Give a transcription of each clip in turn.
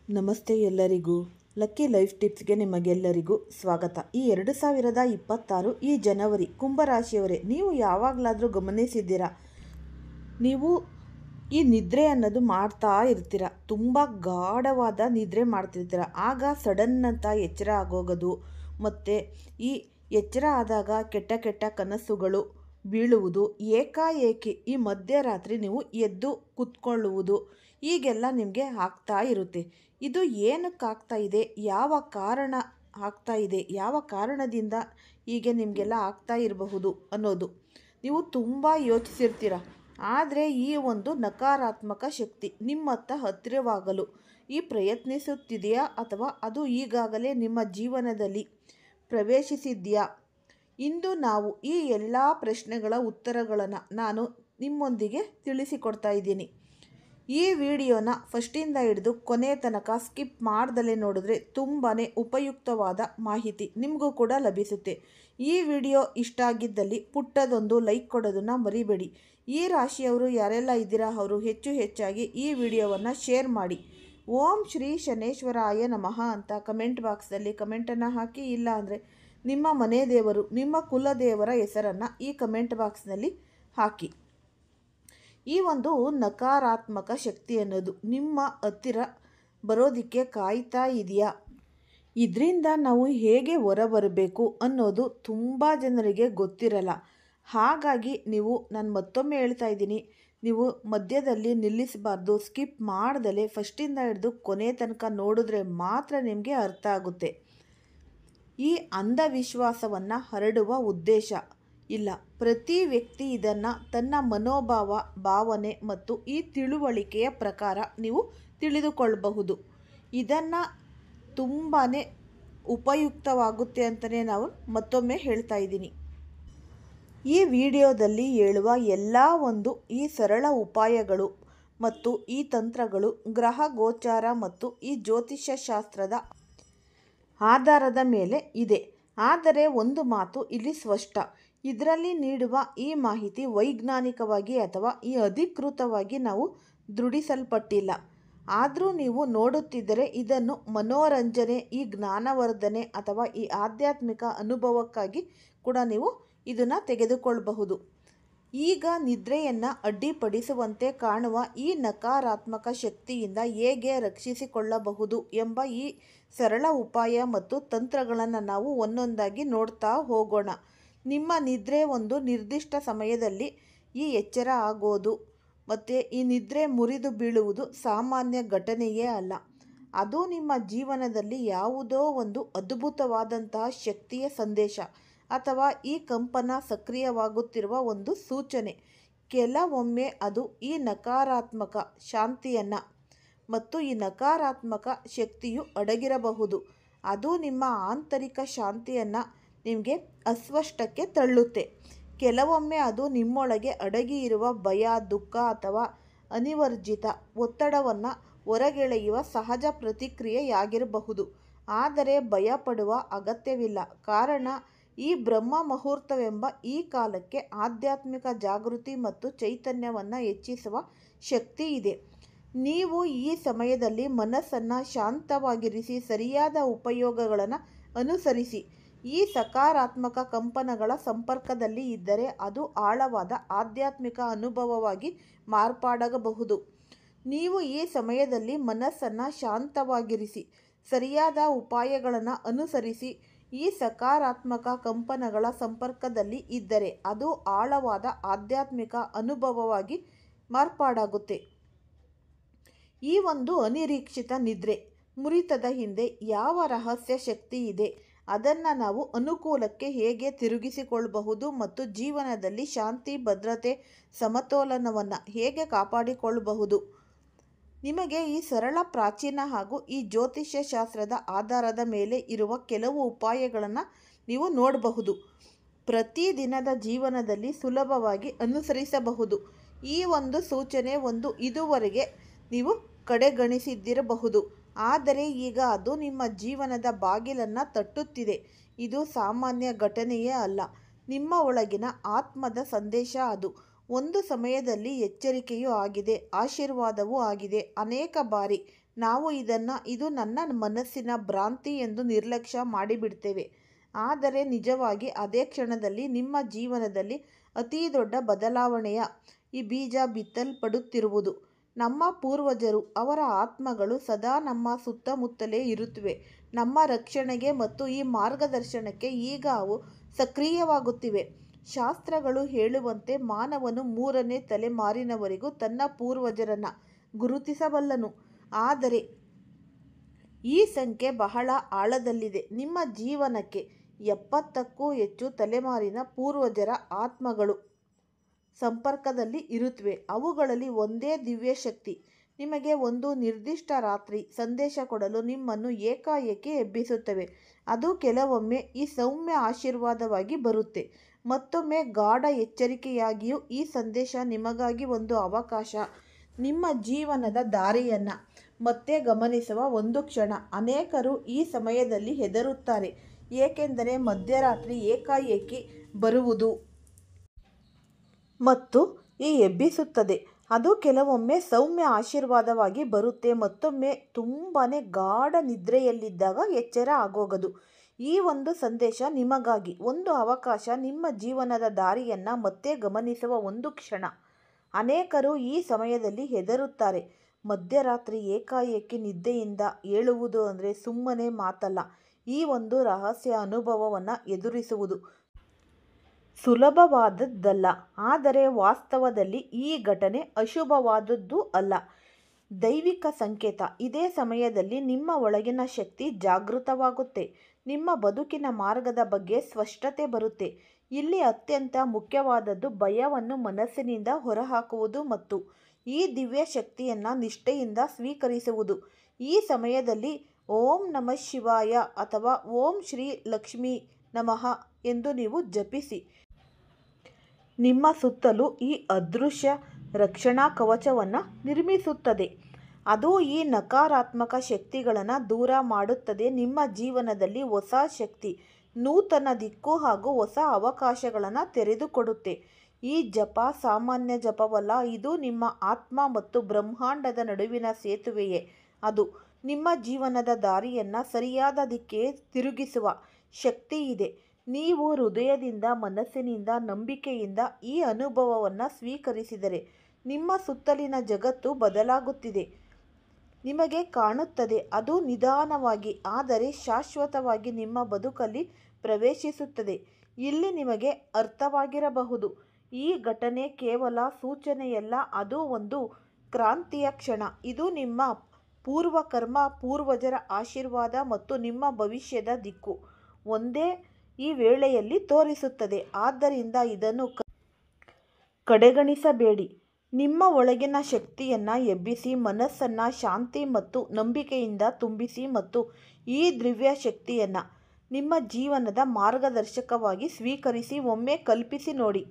ನಮಸ್ತೆ ಎಲ್ಲರಿಗೂ. Lucky life ಟಿಪ್ಸ್ಗೆ ನಿಮಗೆಲ್ಲರಿಗೂ ಸ್ವಾಗತ. ಈ 2026 ಈ ಜನವರಿ ಕುಂಭರಾಶಿಯವರೇ, ನೀವು ಯಾವಾಗಲಾದರೂ ಗಮನಿಸಿದ್ದೀರಾ, ನೀವು ಈ ನಿದ್ರೆ ಅನ್ನೋದು ಮಾಡ್ತಾ ಇರ್ತೀರ, ತುಂಬ ಗಾಢವಾದ ನಿದ್ರೆ ಮಾಡ್ತಿರ್ತೀರ. ಆಗ ಸಡನ್ ಅಂತ ಎಚ್ಚರ ಆಗೋಗೋದು, ಮತ್ತು ಈ ಎಚ್ಚರ ಆದಾಗ ಕೆಟ್ಟ ಕೆಟ್ಟ ಕನಸುಗಳು ಬೀಳುವುದು, ಏಕಾಏಕಿ ಈ ಮಧ್ಯರಾತ್ರಿ ನೀವು ಎದ್ದು ಕೂತ್ಕೊಳ್ಳುವುದು, ಹೀಗೆಲ್ಲ ನಿಮಗೆ ಆಗ್ತಾ ಇರುತ್ತೆ. ಇದು ಏನಕ್ಕಾಗ್ತಾ ಇದೆ, ಯಾವ ಕಾರಣ ಆಗ್ತಾ ಇದೆ, ಯಾವ ಕಾರಣದಿಂದ ಹೀಗೆ ನಿಮಗೆಲ್ಲ ಆಗ್ತಾ ಇರಬಹುದು ಅನ್ನೋದು ನೀವು ತುಂಬ ಯೋಚಿಸಿರ್ತೀರ. ಆದರೆ ಈ ಒಂದು ನಕಾರಾತ್ಮಕ ಶಕ್ತಿ ನಿಮ್ಮತ್ತ ಹತ್ತಿರವಾಗಲು ಈ ಪ್ರಯತ್ನಿಸುತ್ತಿದೆಯಾ, ಅಥವಾ ಅದು ಈಗಾಗಲೇ ನಿಮ್ಮ ಜೀವನದಲ್ಲಿ ಪ್ರವೇಶಿಸಿದೆಯಾ? ಇಂದು ನಾವು ಈ ಎಲ್ಲ ಪ್ರಶ್ನೆಗಳ ಉತ್ತರಗಳನ್ನು ನಾನು ನಿಮ್ಮೊಂದಿಗೆ ತಿಳಿಸಿಕೊಡ್ತಾ ಇದ್ದೀನಿ. ಈ ವಿಡಿಯೋನ ಫಸ್ಟಿಂದ ಹಿಡಿದು ಕೊನೆ ತನಕ ಸ್ಕಿಪ್ ಮಾಡ್ದಲೇ ನೋಡಿದ್ರೆ ತುಂಬಾ ಉಪಯುಕ್ತವಾದ ಮಾಹಿತಿ ನಿಮಗೂ ಕೂಡ ಲಭಿಸುತ್ತೆ. ಈ ವಿಡಿಯೋ ಇಷ್ಟ ಆಗಿದ್ದಲ್ಲಿ ಪುಟ್ಟದೊಂದು ಲೈಕ್ ಕೊಡೋದನ್ನು ಮರಿಬೇಡಿ. ಈ ರಾಶಿಯವರು ಯಾರೆಲ್ಲ ಇದ್ದೀರಾ ಅವರು ಹೆಚ್ಚಾಗಿ ಈ ವಿಡಿಯೋವನ್ನು ಶೇರ್ ಮಾಡಿ. ಓಂ ಶ್ರೀ ಶನೇಶ್ವರಾಯ ನಮಃ ಅಂತ ಕಮೆಂಟ್ ಬಾಕ್ಸಲ್ಲಿ ಕಮೆಂಟನ್ನು ಹಾಕಿ, ಇಲ್ಲ ಅಂದರೆ ನಿಮ್ಮ ಮನೆ ದೇವರು, ನಿಮ್ಮ ಕುಲದೇವರ ಹೆಸರನ್ನು ಈ ಕಮೆಂಟ್ ಬಾಕ್ಸ್ನಲ್ಲಿ ಹಾಕಿ. ಈ ಒಂದು ನಕಾರಾತ್ಮಕ ಶಕ್ತಿ ಅನ್ನೋದು ನಿಮ್ಮ ಹತ್ತಿರ ಬರೋದಕ್ಕೆ ಕಾಯ್ತಾ ಇದೆಯಾ? ಇದರಿಂದ ನಾವು ಹೇಗೆ ಹೊರಬರಬೇಕು ಅನ್ನೋದು ತುಂಬ ಜನರಿಗೆ ಗೊತ್ತಿರಲ್ಲ. ಹಾಗಾಗಿ ನಾನು ಮತ್ತೊಮ್ಮೆ ಹೇಳ್ತಾ ಇದ್ದೀನಿ, ನೀವು ಮಧ್ಯದಲ್ಲಿ ನಿಲ್ಲಿಸಬಾರ್ದು. ಸ್ಕಿಪ್ ಮಾಡ್ದಲೇ ಫಸ್ಟಿಂದ ಹಿಡಿದು ಕೊನೆ ತನಕ ನೋಡಿದ್ರೆ ಮಾತ್ರ ನಿಮಗೆ ಅರ್ಥ ಆಗುತ್ತೆ. ಈ ಅಂಧವಿಶ್ವಾಸವನ್ನು ಹರಡುವ ಉದ್ದೇಶ ಇಲ್ಲ. ಪ್ರತಿ ವ್ಯಕ್ತಿ ಇದನ್ನು ತನ್ನ ಮನೋಭಾವ, ಭಾವನೆ ಮತ್ತು ಈ ತಿಳುವಳಿಕೆಯ ಪ್ರಕಾರ ನೀವು ತಿಳಿದುಕೊಳ್ಳಬಹುದು. ಇದನ್ನು ತುಂಬಾ ಉಪಯುಕ್ತವಾಗುತ್ತೆ ಅಂತಲೇ ನಾವು ಮತ್ತೊಮ್ಮೆ ಹೇಳ್ತಾ ಇದ್ದೀನಿ. ಈ ವಿಡಿಯೋದಲ್ಲಿ ಹೇಳುವ ಎಲ್ಲ ಈ ಸರಳ ಉಪಾಯಗಳು ಮತ್ತು ಈ ತಂತ್ರಗಳು ಗ್ರಹ ಗೋಚಾರ ಮತ್ತು ಈ ಜ್ಯೋತಿಷ್ಯ ಶಾಸ್ತ್ರದ ಆಧಾರದ ಮೇಲೆ ಇದೆ. ಆದರೆ ಒಂದು ಮಾತು ಇಲ್ಲಿ ಸ್ಪಷ್ಟ, ಇದರಲ್ಲಿ ನೀಡುವ ಈ ಮಾಹಿತಿ ವೈಜ್ಞಾನಿಕವಾಗಿ ಅಥವಾ ಈ ಅಧಿಕೃತವಾಗಿ ನಾವು ದೃಢೀಕರಿಸಲ್ಪಟ್ಟಿಲ್ಲ. ಆದರೂ ನೀವು ನೋಡುತ್ತಿದ್ದರೆ ಇದನ್ನು ಮನೋರಂಜನೆ, ಈ ಜ್ಞಾನವರ್ಧನೆ ಅಥವಾ ಈ ಆಧ್ಯಾತ್ಮಿಕ ಅನುಭವಕ್ಕಾಗಿ ಕೂಡ ನೀವು ಇದನ್ನು ತೆಗೆದುಕೊಳ್ಳಬಹುದು. ಈಗ ನಿದ್ರೆಯನ್ನು ಅಡ್ಡಿಪಡಿಸುವಂತೆ ಕಾಣುವ ಈ ನಕಾರಾತ್ಮಕ ಶಕ್ತಿಯಿಂದ ಹೇಗೆ ರಕ್ಷಿಸಿಕೊಳ್ಳಬಹುದು ಎಂಬ ಈ ಸರಳ ಉಪಾಯ ಮತ್ತು ತಂತ್ರಗಳನ್ನು ನಾವು ಒಂದೊಂದಾಗಿ ನೋಡ್ತಾ ಹೋಗೋಣ. ನಿಮ್ಮ ನಿದ್ರೆ ಒಂದು ನಿರ್ದಿಷ್ಟ ಸಮಯದಲ್ಲಿ ಈ ಎಚ್ಚರ ಆಗೋದು ಮತ್ತು ಈ ನಿದ್ರೆ ಮುರಿದು ಬೀಳುವುದು ಸಾಮಾನ್ಯ ಘಟನೆಯೇ ಅಲ್ಲ. ಅದು ನಿಮ್ಮ ಜೀವನದಲ್ಲಿ ಯಾವುದೋ ಒಂದು ಅದ್ಭುತವಾದಂತಹ ಶಕ್ತಿಯ ಸಂದೇಶ ಅಥವಾ ಈ ಕಂಪನ ಸಕ್ರಿಯವಾಗುತ್ತಿರುವ ಒಂದು ಸೂಚನೆ. ಕೆಲವೊಮ್ಮೆ ಅದು ಈ ನಕಾರಾತ್ಮಕ ಶಾಂತಿಯನ್ನು ಮತ್ತು ಈ ನಕಾರಾತ್ಮಕ ಶಕ್ತಿಯು ಅಡಗಿರಬಹುದು. ಅದು ನಿಮ್ಮ ಆಂತರಿಕ ಶಾಂತಿಯನ್ನು ನಿಮಗೆ ಅಸ್ವಸ್ಥಕ್ಕೆ ತಳ್ಳುತ್ತೆ. ಕೆಲವೊಮ್ಮೆ ಅದು ನಿಮ್ಮೊಳಗೆ ಅಡಗಿ ಇರುವ ಭಯ, ದುಃಖ ಅಥವಾ ಅನಿರ್ವಚಿತ ಒತ್ತಡವನ್ನು ಹೊರಗೆಳೆಯುವ ಸಹಜ ಪ್ರತಿಕ್ರಿಯೆಯಾಗಿರಬಹುದು. ಆದರೆ ಭಯಪಡುವ ಅಗತ್ಯವಿಲ್ಲ, ಕಾರಣ ಈ ಬ್ರಹ್ಮ ಮುಹೂರ್ತವೆಂಬ ಈ ಕಾಲಕ್ಕೆ ಆಧ್ಯಾತ್ಮಿಕ ಜಾಗೃತಿ ಮತ್ತು ಚೈತನ್ಯವನ್ನು ಹೆಚ್ಚಿಸುವ ಶಕ್ತಿ ಇದೆ. ನೀವು ಈ ಸಮಯದಲ್ಲಿ ಮನಸ್ಸನ್ನು ಶಾಂತವಾಗಿರಿಸಿ ಸರಿಯಾದ ಉಪಯೋಗಗಳನ್ನು ಅನುಸರಿಸಿ ಈ ಸಕಾರಾತ್ಮಕ ಕಂಪನಗಳ ಸಂಪರ್ಕದಲ್ಲಿ ಇದ್ದರೆ ಅದು ಆಳವಾದ ಆಧ್ಯಾತ್ಮಿಕ ಅನುಭವವಾಗಿ ಮಾರ್ಪಾಡಾಗಬಹುದು. ನೀವು ಈ ಸಮಯದಲ್ಲಿ ಮನಸ್ಸನ್ನು ಶಾಂತವಾಗಿರಿಸಿ ಸರಿಯಾದ ಉಪಾಯಗಳನ್ನು ಅನುಸರಿಸಿ ಈ ಸಕಾರಾತ್ಮಕ ಕಂಪನಗಳ ಸಂಪರ್ಕದಲ್ಲಿ ಇದ್ದರೆ ಅದು ಆಳವಾದ ಆಧ್ಯಾತ್ಮಿಕ ಅನುಭವವಾಗಿ ಮಾರ್ಪಾಡಾಗುತ್ತೆ. ಈ ಒಂದು ಅನಿರೀಕ್ಷಿತ ನಿದ್ರೆ ಮುರಿತದ ಹಿಂದೆ ಯಾವ ರಹಸ್ಯ ಶಕ್ತಿ ಇದೆ, ಅದನ್ನು ನಾವು ಅನುಕೂಲಕ್ಕೆ ಹೇಗೆ ತಿರುಗಿಸಿಕೊಳ್ಳಬಹುದು ಮತ್ತು ಜೀವನದಲ್ಲಿ ಶಾಂತಿ, ಭದ್ರತೆ, ಸಮತೋಲನವನ್ನು ಹೇಗೆ ಕಾಪಾಡಿಕೊಳ್ಳಬಹುದು, ನಿಮಗೆ ಈ ಸರಳ, ಪ್ರಾಚೀನ ಹಾಗೂ ಈ ಜ್ಯೋತಿಷ್ಯ ಶಾಸ್ತ್ರದ ಆಧಾರದ ಮೇಲೆ ಇರುವ ಕೆಲವು ಉಪಾಯಗಳನ್ನು ನೀವು ನೋಡಬಹುದು. ಪ್ರತಿದಿನದ ಜೀವನದಲ್ಲಿ ಸುಲಭವಾಗಿ ಅನುಸರಿಸಬಹುದು. ಈ ಒಂದು ಸೂಚನೆ ಇದುವರೆಗೆ ನೀವು ಕಡೆಗಣಿಸಿದ್ದಿರಬಹುದು, ಆದರೆ ಈಗ ಅದು ನಿಮ್ಮ ಜೀವನದ ಬಾಗಿಲನ್ನು ತಟ್ಟುತ್ತಿದೆ. ಇದು ಸಾಮಾನ್ಯ ಘಟನೆಯೇ ಅಲ್ಲ, ನಿಮ್ಮ ಒಳಗಿನ ಆತ್ಮದ ಸಂದೇಶ. ಅದು ಒಂದು ಸಮಯದಲ್ಲಿ ಎಚ್ಚರಿಕೆಯೂ ಆಗಿದೆ, ಆಶೀರ್ವಾದವೂ ಆಗಿದೆ. ಅನೇಕ ಬಾರಿ ನಾವು ಇದು ನನ್ನ ಮನಸ್ಸಿನ ಭ್ರಾಂತಿ ಎಂದು ನಿರ್ಲಕ್ಷ್ಯ ಮಾಡಿಬಿಡ್ತೇವೆ. ಆದರೆ ನಿಜವಾಗಿ ಅದೇ ಕ್ಷಣದಲ್ಲಿ ನಿಮ್ಮ ಜೀವನದಲ್ಲಿ ಅತಿ ದೊಡ್ಡ ಬದಲಾವಣೆಯ ಈ ಬೀಜ ಬಿತ್ತಲ್ಪಡುತ್ತಿರುವುದು. ನಮ್ಮ ಪೂರ್ವಜರು, ಅವರ ಆತ್ಮಗಳು ಸದಾ ನಮ್ಮ ಸುತ್ತಮುತ್ತಲೇ ಇರುತ್ತವೆ. ನಮ್ಮ ರಕ್ಷಣೆಗೆ ಮತ್ತು ಈ ಮಾರ್ಗದರ್ಶನಕ್ಕೆ ಈಗ ಅವು ಸಕ್ರಿಯವಾಗುತ್ತಿವೆ. ಶಾಸ್ತ್ರಗಳು ಹೇಳುವಂತೆ ಮಾನವನು 3ನೇ ತಲೆಮಾರಿನವರೆಗೂ ತನ್ನ ಪೂರ್ವಜರನ್ನು ಗುರುತಿಸಬಲ್ಲನು. ಆದರೆ ಈ ಸಂಖ್ಯೆ ಬಹಳ ಆಳದಲ್ಲಿದೆ. ನಿಮ್ಮ ಜೀವನಕ್ಕೆ 70ಕ್ಕೂ ಹೆಚ್ಚು ತಲೆಮಾರಿನ ಪೂರ್ವಜರ ಆತ್ಮಗಳು ಸಂಪರ್ಕದಲ್ಲಿ ಇರುತ್ತವೆ. ಅವುಗಳಲ್ಲಿ ಒಂದೇ ದಿವ್ಯ ಶಕ್ತಿ ನಿಮಗೆ ಒಂದು ನಿರ್ದಿಷ್ಟ ರಾತ್ರಿ ಸಂದೇಶ ಕೊಡಲು ನಿಮ್ಮನ್ನು ಏಕಾಏಕಿ ಎಬ್ಬಿಸುತ್ತವೆ. ಅದು ಕೆಲವೊಮ್ಮೆ ಈ ಸೌಮ್ಯ ಆಶೀರ್ವಾದವಾಗಿ ಬರುತ್ತೆ. ಮತ್ತೊಮ್ಮೆ ಗಾಢ ಎಚ್ಚರಿಕೆಯಾಗಿಯೂ ಈ ಸಂದೇಶ ನಿಮಗಾಗಿ ಒಂದು ಅವಕಾಶ, ನಿಮ್ಮ ಜೀವನದ ದಾರಿಯನ್ನು ಮತ್ತೆ ಗಮನಿಸುವ ಒಂದು ಕ್ಷಣ. ಅನೇಕರು ಈ ಸಮಯದಲ್ಲಿ ಹೆದರುತ್ತಾರೆ, ಏಕೆಂದರೆ ಮಧ್ಯರಾತ್ರಿ ಏಕಾಏಕಿ ಬರುವುದು ಮತ್ತು ಈ ಎಬ್ಬಿಸುತ್ತದೆ. ಅದು ಕೆಲವೊಮ್ಮೆ ಸೌಮ್ಯ ಆಶೀರ್ವಾದವಾಗಿ ಬರುತ್ತೆ, ಮತ್ತೊಮ್ಮೆ ತುಂಬಾ ಗಾಢ ನಿದ್ರೆಯಲ್ಲಿದ್ದಾಗ ಎಚ್ಚರ ಆಗೋಗದು. ಈ ಒಂದು ಸಂದೇಶ ನಿಮಗಾಗಿ ಒಂದು ಅವಕಾಶ, ನಿಮ್ಮ ಜೀವನದ ದಾರಿಯನ್ನು ಮತ್ತೆ ಗಮನಿಸುವ ಒಂದು ಕ್ಷಣ. ಅನೇಕರು ಈ ಸಮಯದಲ್ಲಿ ಹೆದರುತ್ತಾರೆ. ಮಧ್ಯರಾತ್ರಿ ಏಕಾಏಕಿ ನಿದ್ದೆಯಿಂದ ಏಳುವುದು ಅಂದರೆ ಸುಮ್ಮನೆ ಮಾತಲ್ಲ. ಈ ಒಂದು ರಹಸ್ಯ ಅನುಭವವನ್ನು ಎದುರಿಸುವುದು ಸುಲಭವಾದದ್ದಲ್ಲ. ಆದರೆ ವಾಸ್ತವದಲ್ಲಿ ಈ ಘಟನೆ ಅಶುಭವಾದದ್ದೂ ಅಲ್ಲ, ದೈವಿಕ ಸಂಕೇತ. ಇದೇ ಸಮಯದಲ್ಲಿ ನಿಮ್ಮ ಒಳಗಿನ ಶಕ್ತಿ ಜಾಗೃತವಾಗುತ್ತೆ. ನಿಮ್ಮ ಬದುಕಿನ ಮಾರ್ಗದ ಬಗ್ಗೆ ಸ್ಪಷ್ಟತೆ ಬರುತ್ತೆ. ಇಲ್ಲಿ ಅತ್ಯಂತ ಮುಖ್ಯವಾದದ್ದು ಭಯವನ್ನು ಮನಸ್ಸಿನಿಂದ ಹೊರಹಾಕುವುದು ಮತ್ತು ಈ ದಿವ್ಯ ಶಕ್ತಿಯನ್ನು ನಿಷ್ಠೆಯಿಂದ ಸ್ವೀಕರಿಸುವುದು. ಈ ಸಮಯದಲ್ಲಿ ಓಂ ನಮಃ ಶಿವಾಯ ಅಥವಾ ಓಂ ಶ್ರೀ ಲಕ್ಷ್ಮೀ ನಮಃ ಎಂದು ನೀವು ಜಪಿಸಿ. ನಿಮ್ಮ ಸುತ್ತಲೂ ಈ ಅದೃಶ್ಯ ರಕ್ಷಣಾ ಕವಚವನ್ನು ನಿರ್ಮಿಸುತ್ತದೆ. ಅದು ಈ ನಕಾರಾತ್ಮಕ ಶಕ್ತಿಗಳನ್ನು ದೂರ ಮಾಡುತ್ತದೆ. ನಿಮ್ಮ ಜೀವನದಲ್ಲಿ ಹೊಸ ಶಕ್ತಿ, ನೂತನ ದಿಕ್ಕು ಹಾಗೂ ಹೊಸ ಅವಕಾಶಗಳನ್ನು ತೆರೆದುಕೊಡುತ್ತೆ. ಈ ಜಪ ಸಾಮಾನ್ಯ ಜಪವಲ್ಲ, ಇದು ನಿಮ್ಮ ಆತ್ಮ ಮತ್ತು ಬ್ರಹ್ಮಾಂಡದ ನಡುವಿನ ಸೇತುವೆಯೇ. ಅದು ನಿಮ್ಮ ಜೀವನದ ದಾರಿಯನ್ನು ಸರಿಯಾದ ದಿಕ್ಕಿಗೆ ತಿರುಗಿಸುವ ಶಕ್ತಿ ಇದೆ. ನೀವು ಹೃದಯದಿಂದ, ಮನಸ್ಸಿನಿಂದ, ನಂಬಿಕೆಯಿಂದ ಈ ಅನುಭವವನ್ನು ಸ್ವೀಕರಿಸಿದರೆ ನಿಮ್ಮ ಸುತ್ತಲಿನ ಜಗತ್ತು ಬದಲಾಗುತ್ತಿದೆ ನಿಮಗೆ ಕಾಣುತ್ತದೆ. ಅದು ನಿಧಾನವಾಗಿ ಆದರೆ ಶಾಶ್ವತವಾಗಿ ನಿಮ್ಮ ಬದುಕಲ್ಲಿ ಪ್ರವೇಶಿಸುತ್ತದೆ. ಇಲ್ಲಿ ನಿಮಗೆ ಅರ್ಥವಾಗಿರಬಹುದು, ಈ ಘಟನೆ ಕೇವಲ ಸೂಚನೆಯಲ್ಲ, ಅದು ಒಂದು ಕ್ರಾಂತಿಯ ಕ್ಷಣ. ಇದು ನಿಮ್ಮ ಪೂರ್ವಕರ್ಮ, ಪೂರ್ವಜರ ಆಶೀರ್ವಾದ ಮತ್ತು ನಿಮ್ಮ ಭವಿಷ್ಯದ ದಿಕ್ಕು ಒಂದೇ ಈ ವೇಳೆಯಲ್ಲಿ ತೋರಿಸುತ್ತದೆ. ಆದ್ದರಿಂದ ಇದನ್ನು ಕಡೆಗಣಿಸಬೇಡಿ. ನಿಮ್ಮ ಒಳಗಿನ ಶಕ್ತಿಯನ್ನು ಎಬ್ಬಿಸಿ, ಮನಸ್ಸನ್ನು ಶಾಂತಿ ಮತ್ತು ನಂಬಿಕೆಯಿಂದ ತುಂಬಿಸಿ ಮತ್ತು ಈ ದಿವ್ಯ ಶಕ್ತಿಯನ್ನು ನಿಮ್ಮ ಜೀವನದ ಮಾರ್ಗದರ್ಶಕವಾಗಿ ಸ್ವೀಕರಿಸಿ. ಒಮ್ಮೆ ಕಲ್ಪಿಸಿ ನೋಡಿ,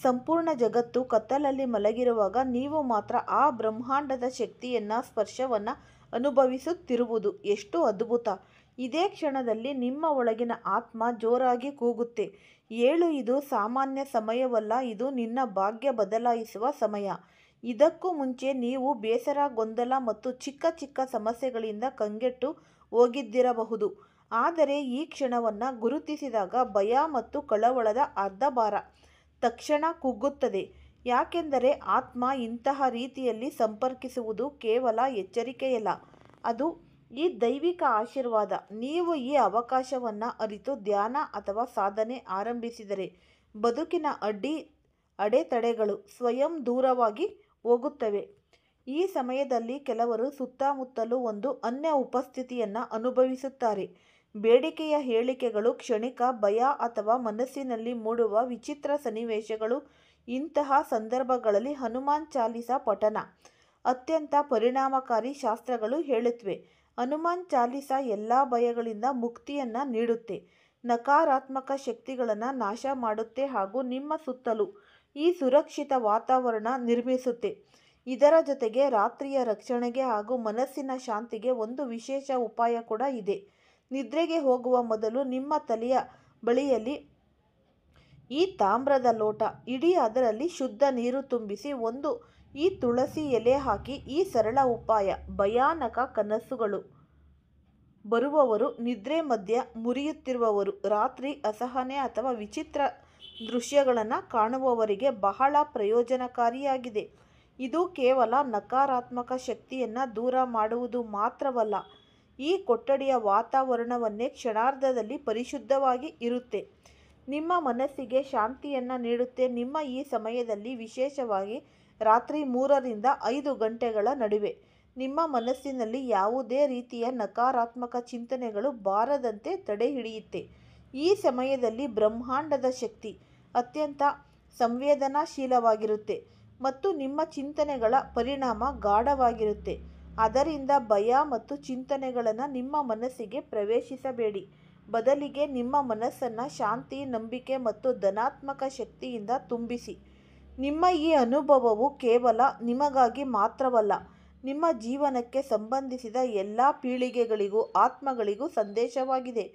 ಸಂಪೂರ್ಣ ಜಗತ್ತು ಕತ್ತಲಲ್ಲಿ ಮಲಗಿರುವಾಗ ನೀವು ಮಾತ್ರ ಆ ಬ್ರಹ್ಮಾಂಡದ ಸ್ಪರ್ಶವನ್ನು ಅನುಭವಿಸುತ್ತಿರುವುದು ಎಷ್ಟು ಅದ್ಭುತ. ಇದೇ ಕ್ಷಣದಲ್ಲಿ ನಿಮ್ಮ ಒಳಗಿನ ಆತ್ಮ ಜೋರಾಗಿ ಕೂಗುತ್ತೆ, ಏಳು. ಇದು ಸಾಮಾನ್ಯ ಸಮಯವಲ್ಲ, ಇದು ನಿನ್ನ ಭಾಗ್ಯ ಬದಲಾಯಿಸುವ ಸಮಯ. ಇದಕ್ಕೂ ಮುಂಚೆ ನೀವು ಬೇಸರ, ಗೊಂದಲ ಮತ್ತು ಚಿಕ್ಕ ಚಿಕ್ಕ ಸಮಸ್ಯೆಗಳಿಂದ ಕಂಗೆಟ್ಟು ಹೋಗಿದ್ದಿರಬಹುದು. ಆದರೆ ಈ ಕ್ಷಣವನ್ನು ಗುರುತಿಸಿದಾಗ ಭಯ ಮತ್ತು ಕಳವಳದ ಅರ್ಧ ಭಾರ ತಕ್ಷಣ ಕುಗ್ಗುತ್ತದೆ. ಯಾಕೆಂದರೆ ಆತ್ಮ ಇಂತಹ ರೀತಿಯಲ್ಲಿ ಸಂಪರ್ಕಿಸುವುದು ಕೇವಲ ಎಚ್ಚರಿಕೆಯಲ್ಲ, ಅದು ಈ ದೈವಿಕ ಆಶೀರ್ವಾದ. ನೀವು ಈ ಅವಕಾಶವನ್ನು ಅರಿತು ಧ್ಯಾನ ಅಥವಾ ಸಾಧನೆ ಆರಂಭಿಸಿದರೆ ಬದುಕಿನ ಅಡೆತಡೆಗಳು ಸ್ವಯಂ ದೂರವಾಗಿ ಹೋಗುತ್ತವೆ. ಈ ಸಮಯದಲ್ಲಿ ಕೆಲವರು ಸುತ್ತಮುತ್ತಲೂ ಒಂದು ಅನ್ಯ ಉಪಸ್ಥಿತಿಯನ್ನು ಅನುಭವಿಸುತ್ತಾರೆ. ಬೇಡಿಕೆಯ ಹೇಳಿಕೆಗಳು, ಕ್ಷಣಿಕ ಭಯ ಅಥವಾ ಮನಸ್ಸಿನಲ್ಲಿ ಮೂಡುವ ವಿಚಿತ್ರ ಸನ್ನಿವೇಶಗಳು. ಇಂತಹ ಸಂದರ್ಭಗಳಲ್ಲಿ ಹನುಮಾನ್ ಚಾಲಿಸಾ ಪಠನ ಅತ್ಯಂತ ಪರಿಣಾಮಕಾರಿ. ಶಾಸ್ತ್ರಗಳು ಹೇಳುತ್ತವೆ, ಹನುಮಾನ್ ಚಾಲಿಸಾ ಎಲ್ಲ ಭಯಗಳಿಂದ ಮುಕ್ತಿಯನ್ನು ನೀಡುತ್ತೆ, ನಕಾರಾತ್ಮಕ ಶಕ್ತಿಗಳನ್ನು ನಾಶ ಮಾಡುತ್ತೆ ಹಾಗೂ ನಿಮ್ಮ ಸುತ್ತಲೂ ಈ ಸುರಕ್ಷಿತ ವಾತಾವರಣ ನಿರ್ಮಿಸುತ್ತೆ. ಇದರ ಜೊತೆಗೆ ರಾತ್ರಿಯ ರಕ್ಷಣೆಗೆ ಹಾಗೂ ಮನಸ್ಸಿನ ಶಾಂತಿಗೆ ಒಂದು ವಿಶೇಷ ಉಪಾಯ ಕೂಡ ಇದೆ. ನಿದ್ರೆಗೆ ಹೋಗುವ ಮೊದಲು ನಿಮ್ಮ ತಲೆಯ ಬಳಿಯಲ್ಲಿ ಈ ತಾಮ್ರದ ಲೋಟ ಇಡೀ ಅದರಲ್ಲಿ ಶುದ್ಧ ನೀರು ತುಂಬಿಸಿ ಈ ತುಳಸಿ ಎಲೆ ಹಾಕಿ. ಈ ಸರಳ ಉಪಾಯ ಭಯಾನಕ ಕನಸುಗಳು ಬರುವವರು, ನಿದ್ರೆ ಮಧ್ಯ ಮುರಿಯುತ್ತಿರುವವರು, ರಾತ್ರಿ ಅಸಹನೆ ಅಥವಾ ವಿಚಿತ್ರ ದೃಶ್ಯಗಳನ್ನು ಕಾಣುವವರಿಗೆ ಬಹಳ ಪ್ರಯೋಜನಕಾರಿಯಾಗಿದೆ. ಇದು ಕೇವಲ ನಕಾರಾತ್ಮಕ ಶಕ್ತಿಯನ್ನು ದೂರ ಮಾಡುವುದು ಮಾತ್ರವಲ್ಲ, ಈ ಕೊಠಡಿಯ ವಾತಾವರಣವನ್ನೇ ಕ್ಷಣಾರ್ಧದಲ್ಲಿ ಪರಿಶುದ್ಧವಾಗಿ ಇರುತ್ತೆ, ನಿಮ್ಮ ಮನಸ್ಸಿಗೆ ಶಾಂತಿಯನ್ನು ನೀಡುತ್ತೆ. ನಿಮ್ಮ ಈ ಸಮಯದಲ್ಲಿ, ವಿಶೇಷವಾಗಿ ರಾತ್ರಿ 3 ರಿಂದ 5 ಗಂಟೆಗಳ ನಡುವೆ, ನಿಮ್ಮ ಮನಸ್ಸಿನಲ್ಲಿ ಯಾವುದೇ ರೀತಿಯ ನಕಾರಾತ್ಮಕ ಚಿಂತನೆಗಳು ಬಾರದಂತೆ ತಡೆಹಿಡಿಯುತ್ತೆ. ಈ ಸಮಯದಲ್ಲಿ ಬ್ರಹ್ಮಾಂಡದ ಶಕ್ತಿ ಅತ್ಯಂತ ಸಂವೇದನಾಶೀಲವಾಗಿರುತ್ತೆ ಮತ್ತು ನಿಮ್ಮ ಚಿಂತನೆಗಳ ಪರಿಣಾಮ ಗಾಢವಾಗಿರುತ್ತೆ. ಆದ್ದರಿಂದ ಭಯ ಮತ್ತು ಚಿಂತನೆಗಳನ್ನು ನಿಮ್ಮ ಮನಸ್ಸಿಗೆ ಪ್ರವೇಶಿಸಬೇಡಿ. ಬದಲಿಗೆ ನಿಮ್ಮ ಮನಸ್ಸನ್ನು ಶಾಂತಿ, ನಂಬಿಕೆ ಮತ್ತು ಧನಾತ್ಮಕ ಶಕ್ತಿಯಿಂದ ತುಂಬಿಸಿ. ನಿಮ್ಮ ಈ ಅನುಭವವು ಕೇವಲ ನಿಮಗಾಗಿ ಮಾತ್ರವಲ್ಲ, ನಿಮ್ಮ ಜೀವನಕ್ಕೆ ಸಂಬಂಧಿಸಿದ ಎಲ್ಲ ಪೀಳಿಗೆಗಳಿಗೂ, ಆತ್ಮಗಳಿಗೂ ಸಂದೇಶವಾಗಿದೆ.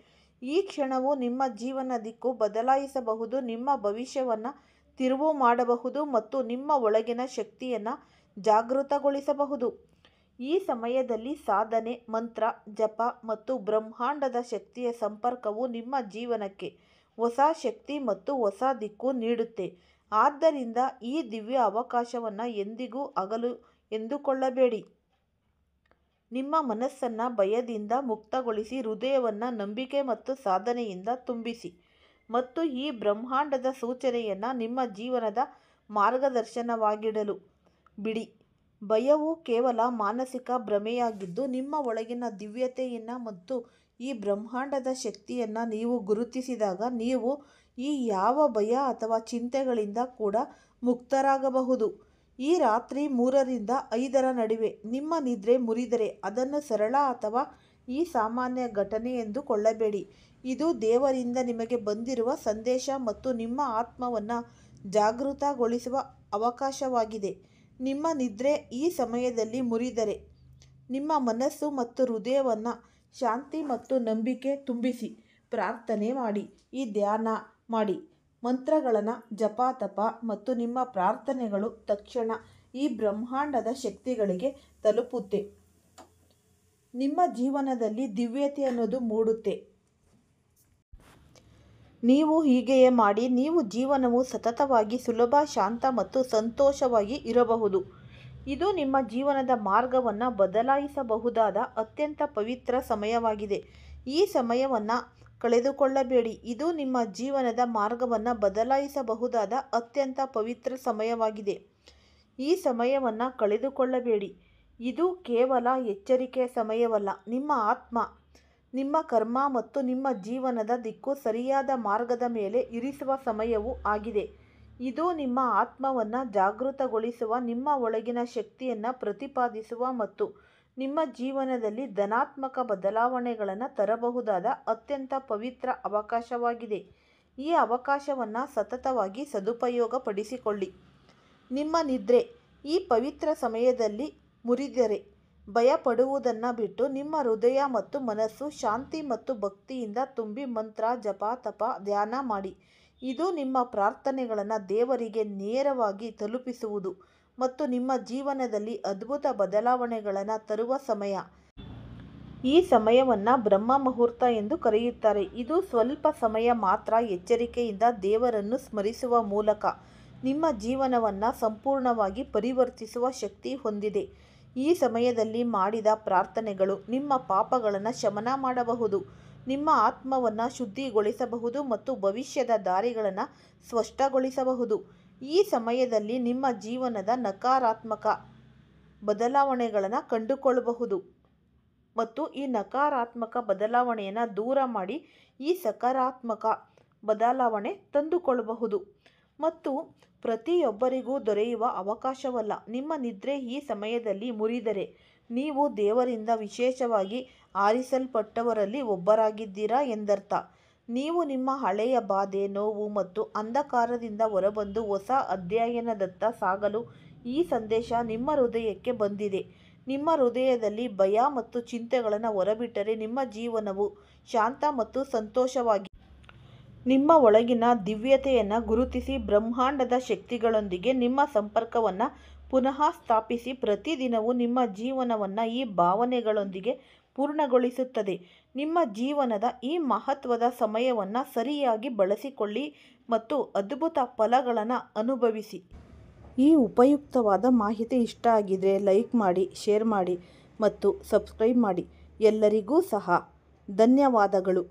ಈ ಕ್ಷಣವು ನಿಮ್ಮ ಜೀವನ ದಿಕ್ಕು ಬದಲಾಯಿಸಬಹುದು, ನಿಮ್ಮ ಭವಿಷ್ಯವನ್ನು ತಿರುವು ಮಾಡಬಹುದು ಮತ್ತು ನಿಮ್ಮ ಒಳಗಿನ ಶಕ್ತಿಯನ್ನು ಜಾಗೃತಗೊಳಿಸಬಹುದು. ಈ ಸಮಯದಲ್ಲಿ ಸಾಧನೆ, ಮಂತ್ರ ಜಪ ಮತ್ತು ಬ್ರಹ್ಮಾಂಡದ ಶಕ್ತಿಯ ಸಂಪರ್ಕವು ನಿಮ್ಮ ಜೀವನಕ್ಕೆ ಹೊಸ ಶಕ್ತಿ ಮತ್ತು ಹೊಸ ದಿಕ್ಕು ನೀಡುತ್ತೆ. ಆದ್ದರಿಂದ ಈ ದಿವ್ಯ ಅವಕಾಶವನ್ನು ಎಂದಿಗೂ ಹಗಲು ಎಂದುಕೊಳ್ಳಬೇಡಿ. ನಿಮ್ಮ ಮನಸ್ಸನ್ನು ಭಯದಿಂದ ಮುಕ್ತಗೊಳಿಸಿ, ಹೃದಯವನ್ನು ನಂಬಿಕೆ ಮತ್ತು ಸಾಧನೆಯಿಂದ ತುಂಬಿಸಿ ಮತ್ತು ಈ ಬ್ರಹ್ಮಾಂಡದ ಸೂಚನೆಯನ್ನು ನಿಮ್ಮ ಜೀವನದ ಮಾರ್ಗದರ್ಶನವಾಗಿಡಲು ಬಿಡಿ. ಭಯವು ಕೇವಲ ಮಾನಸಿಕ ಭ್ರಮೆಯಾಗಿದ್ದು, ನಿಮ್ಮ ಒಳಗಿನ ದಿವ್ಯತೆಯನ್ನು ಮತ್ತು ಈ ಬ್ರಹ್ಮಾಂಡದ ಶಕ್ತಿಯನ್ನು ನೀವು ಗುರುತಿಸಿದಾಗ, ನೀವು ಈ ಯಾವ ಭಯ ಅಥವಾ ಚಿಂತೆಗಳಿಂದ ಕೂಡ ಮುಕ್ತರಾಗಬಹುದು. ಈ ರಾತ್ರಿ 3 ರಿಂದ 5 ನಡುವೆ ನಿಮ್ಮ ನಿದ್ರೆ ಮುರಿದರೆ, ಅದನ್ನು ಸರಳ ಅಥವಾ ಈ ಸಾಮಾನ್ಯ ಘಟನೆ ಎಂದು ಕೊಳ್ಳಬೇಡಿ. ಇದು ದೇವರಿಂದ ನಿಮಗೆ ಬಂದಿರುವ ಸಂದೇಶ ಮತ್ತು ನಿಮ್ಮ ಆತ್ಮವನ್ನು ಜಾಗೃತಗೊಳಿಸುವ ಅವಕಾಶವಾಗಿದೆ. ನಿಮ್ಮ ನಿದ್ರೆ ಈ ಸಮಯದಲ್ಲಿ ಮುರಿದರೆ, ನಿಮ್ಮ ಮನಸ್ಸು ಮತ್ತು ಹೃದಯವನ್ನು ಶಾಂತಿ ಮತ್ತು ನಂಬಿಕೆ ತುಂಬಿಸಿ. ಪ್ರಾರ್ಥನೆ ಮಾಡಿ, ಈ ಧ್ಯಾನ ಮಾಡಿ, ಮಂತ್ರಗಳನ್ನು ಜಪ ಮತ್ತು ನಿಮ್ಮ ಪ್ರಾರ್ಥನೆಗಳು ತಕ್ಷಣ ಈ ಬ್ರಹ್ಮಾಂಡದ ಶಕ್ತಿಗಳಿಗೆ ತಲುಪುತ್ತೆ. ನಿಮ್ಮ ಜೀವನದಲ್ಲಿ ದಿವ್ಯತೆ ಅನ್ನೋದು ಮೂಡುತ್ತೆ. ನೀವು ಹೀಗೆಯೇ ಮಾಡಿ, ನೀವು ಜೀವನವು ಸತತವಾಗಿ ಸುಲಭ, ಶಾಂತ ಮತ್ತು ಸಂತೋಷವಾಗಿ ಇರಬಹುದು. ಇದು ನಿಮ್ಮ ಜೀವನದ ಮಾರ್ಗವನ್ನು ಬದಲಾಯಿಸಬಹುದಾದ ಅತ್ಯಂತ ಪವಿತ್ರ ಸಮಯವಾಗಿದೆ. ಈ ಸಮಯವನ್ನು ಕಳೆದುಕೊಳ್ಳಬೇಡಿ. ಇದು ನಿಮ್ಮ ಜೀವನದ ಮಾರ್ಗವನ್ನು ಬದಲಾಯಿಸಬಹುದಾದ ಅತ್ಯಂತ ಪವಿತ್ರ ಸಮಯವಾಗಿದೆ. ಈ ಸಮಯವನ್ನು ಕಳೆದುಕೊಳ್ಳಬೇಡಿ. ಇದು ಕೇವಲ ಎಚ್ಚರಿಕೆಯ ಸಮಯವಲ್ಲ, ನಿಮ್ಮ ಆತ್ಮ, ನಿಮ್ಮ ಕರ್ಮ ಮತ್ತು ನಿಮ್ಮ ಜೀವನದ ದಿಕ್ಕು ಸರಿಯಾದ ಮಾರ್ಗದ ಮೇಲೆ ಇರಿಸುವ ಸಮಯವೂ ಆಗಿದೆ. ಇದು ನಿಮ್ಮ ಆತ್ಮವನ್ನು ಜಾಗೃತಗೊಳಿಸುವ, ನಿಮ್ಮ ಒಳಗಿನ ಶಕ್ತಿಯನ್ನು ಪ್ರತಿಪಾದಿಸುವ ಮತ್ತು ನಿಮ್ಮ ಜೀವನದಲ್ಲಿ ಧನಾತ್ಮಕ ಬದಲಾವಣೆಗಳನ್ನು ತರಬಹುದಾದ ಅತ್ಯಂತ ಪವಿತ್ರ ಅವಕಾಶವಾಗಿದೆ. ಈ ಅವಕಾಶವನ್ನು ಸತತವಾಗಿ ಸದುಪಯೋಗಪಡಿಸಿಕೊಳ್ಳಿ. ನಿಮ್ಮ ನಿದ್ರೆ ಈ ಪವಿತ್ರ ಸಮಯದಲ್ಲಿ ಮುರಿದರೆ, ಭಯಪಡುವುದನ್ನು ಬಿಟ್ಟು ನಿಮ್ಮ ಹೃದಯ ಮತ್ತು ಮನಸ್ಸು ಶಾಂತಿ ಮತ್ತು ಭಕ್ತಿಯಿಂದ ತುಂಬಿ ಮಂತ್ರ ಜಪ ಧ್ಯಾನ ಮಾಡಿ. ಇದು ನಿಮ್ಮ ಪ್ರಾರ್ಥನೆಗಳನ್ನು ದೇವರಿಗೆ ನೇರವಾಗಿ ತಲುಪಿಸುವುದು ಮತ್ತು ನಿಮ್ಮ ಜೀವನದಲ್ಲಿ ಅದ್ಭುತ ಬದಲಾವಣೆಗಳನ್ನು ತರುವ ಸಮಯ. ಈ ಸಮಯವನ್ನು ಬ್ರಹ್ಮ ಮುಹೂರ್ತ ಎಂದು ಕರೆಯುತ್ತಾರೆ. ಇದು ಸ್ವಲ್ಪ ಸಮಯ ಮಾತ್ರ ಎಚ್ಚರಿಕೆಯಿಂದ ದೇವರನ್ನು ಸ್ಮರಿಸುವ ಮೂಲಕ ನಿಮ್ಮ ಜೀವನವನ್ನು ಸಂಪೂರ್ಣವಾಗಿ ಪರಿವರ್ತಿಸುವ ಶಕ್ತಿ ಹೊಂದಿದೆ. ಈ ಸಮಯದಲ್ಲಿ ಮಾಡಿದ ಪ್ರಾರ್ಥನೆಗಳು ನಿಮ್ಮ ಪಾಪಗಳನ್ನು ಶಮನ ಮಾಡಬಹುದು, ನಿಮ್ಮ ಆತ್ಮವನ್ನು ಶುದ್ಧಿಗೊಳಿಸಬಹುದು ಮತ್ತು ಭವಿಷ್ಯದ ದಾರಿಗಳನ್ನು ಸ್ಪಷ್ಟಗೊಳಿಸಬಹುದು. ಈ ಸಮಯದಲ್ಲಿ ನಿಮ್ಮ ಜೀವನದ ನಕಾರಾತ್ಮಕ ಬದಲಾವಣೆಗಳನ್ನು ಕಂಡುಕೊಳ್ಳಬಹುದು ಮತ್ತು ಈ ನಕಾರಾತ್ಮಕ ಬದಲಾವಣೆಯನ್ನು ದೂರ ಮಾಡಿ ಈ ಸಕಾರಾತ್ಮಕ ಬದಲಾವಣೆ ತಂದುಕೊಳ್ಳಬಹುದು. ಮತ್ತು ಪ್ರತಿಯೊಬ್ಬರಿಗೂ ದೊರೆಯುವ ಅವಕಾಶವಲ್ಲ. ನಿಮ್ಮ ನಿದ್ರೆ ಈ ಸಮಯದಲ್ಲಿ ಮುರಿದರೆ, ನೀವು ದೇವರಿಂದ ವಿಶೇಷವಾಗಿ ಆರಿಸಲ್ಪಟ್ಟವರಲ್ಲಿ ಒಬ್ಬರಾಗಿದ್ದೀರಾ ಎಂದರ್ಥ. ನೀವು ನಿಮ್ಮ ಹಳೆಯ ಬಾಧೆ, ನೋವು ಮತ್ತು ಅಂಧಕಾರದಿಂದ ಹೊರಬಂದು ಹೊಸ ಅಧ್ಯಾಯದತ್ತ ಸಾಗಲು ಈ ಸಂದೇಶ ನಿಮ್ಮ ಹೃದಯಕ್ಕೆ ಬಂದಿದೆ. ನಿಮ್ಮ ಹೃದಯದಲ್ಲಿ ಭಯ ಮತ್ತು ಚಿಂತೆಗಳನ್ನು ಹೊರಬಿಟ್ಟರೆ, ನಿಮ್ಮ ಜೀವನವು ಶಾಂತ ಮತ್ತು ಸಂತೋಷವಾಗಿ ನಿಮ್ಮ ಒಳಗಿನ ದಿವ್ಯತೆಯನ್ನು ಗುರುತಿಸಿ ಬ್ರಹ್ಮಾಂಡದ ಶಕ್ತಿಗಳೊಂದಿಗೆ ನಿಮ್ಮ ಸಂಪರ್ಕವನ್ನು ಪುನಃ ಸ್ಥಾಪಿಸಿ ಪ್ರತಿದಿನವೂ ನಿಮ್ಮ ಜೀವನವನ್ನು ಈ ಭಾವನೆಗಳೊಂದಿಗೆ ಪೂರ್ಣಗೊಳಿಸುತ್ತದೆ. ನಿಮ್ಮ ಜೀವನದ ಈ ಮಹತ್ವದ ಸಮಯವನ್ನು ಸರಿಯಾಗಿ ಬಳಸಿಕೊಳ್ಳಿ ಮತ್ತು ಅದ್ಭುತ ಫಲಗಳನ್ನು ಅನುಭವಿಸಿ. ಈ ಉಪಯುಕ್ತವಾದ ಮಾಹಿತಿ ಇಷ್ಟ ಆಗಿದ್ರೆ ಲೈಕ್ ಮಾಡಿ, ಶೇರ್ ಮಾಡಿ ಮತ್ತು ಸಬ್ಸ್ಕ್ರೈಬ್ ಮಾಡಿ. ಎಲ್ಲರಿಗೂ ಸಹ ಧನ್ಯವಾದಗಳು.